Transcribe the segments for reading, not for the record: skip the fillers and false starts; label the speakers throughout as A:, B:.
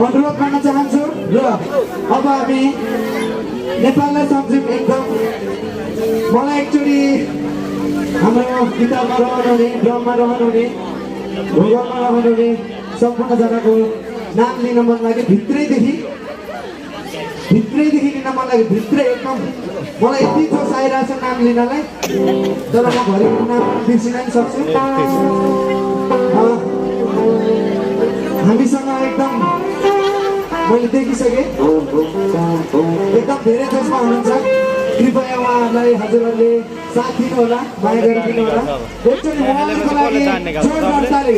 A: अनुरोध गर्न चाहन्छु र अब हामी नेपाललाई सम्झौँ एकदम। मलाई एकचोटि हाम्रो गिटारमा रहनुहुने, ड्रममा रहनुहुने, भोगलमा रहनुहुने सम्पूर्णजनाको नाम लिन मन लाग्यो। भित्रैदेखि लिन मन लाग्यो। भित्रै एकदम मलाई यति जोस आइरहेको छ नाम लिनलाई, तर म घरिको नाम बिर्सिन पनि सक्छु। हामीसँग एकदम मैले देखिसकेँ एकदम धेरै जोसमा हुनुहुन्छ। कृपया उहाँहरूलाई हजुरहरूले साथ दिनु होला, माया गरिदिनु होला। एकचोटि उहाँहरूको लागि जोरदार ताली।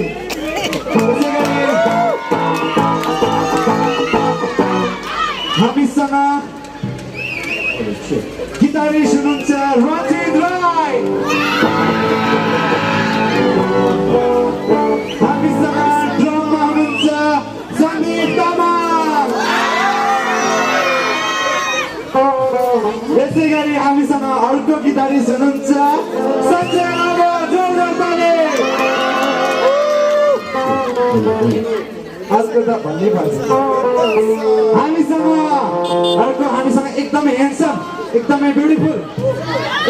A: हामीसँग गिटारिस्ट हुनुहुन्छ रचित राई। हामीसँग ड्रममा हुनुहुन्छ समीर तामाङ। यसै गरी हामीसँग अर्को गिटारिस्ट हुनुहुन्छ सञ्जय लामा। जोरदार ताली। आजको त भन्नै पर्छ। हामीसँग एकदमै ह्यान्डसम, एकदमै ब्युटिफुल,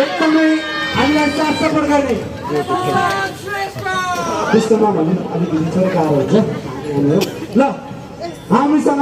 A: एकदमै हामीलाई साथ सपोर्ट गर्ने त्यस्तोमा भन्नु अलिकति थोरै गाह्रो हुन्छ ल। हामीसँग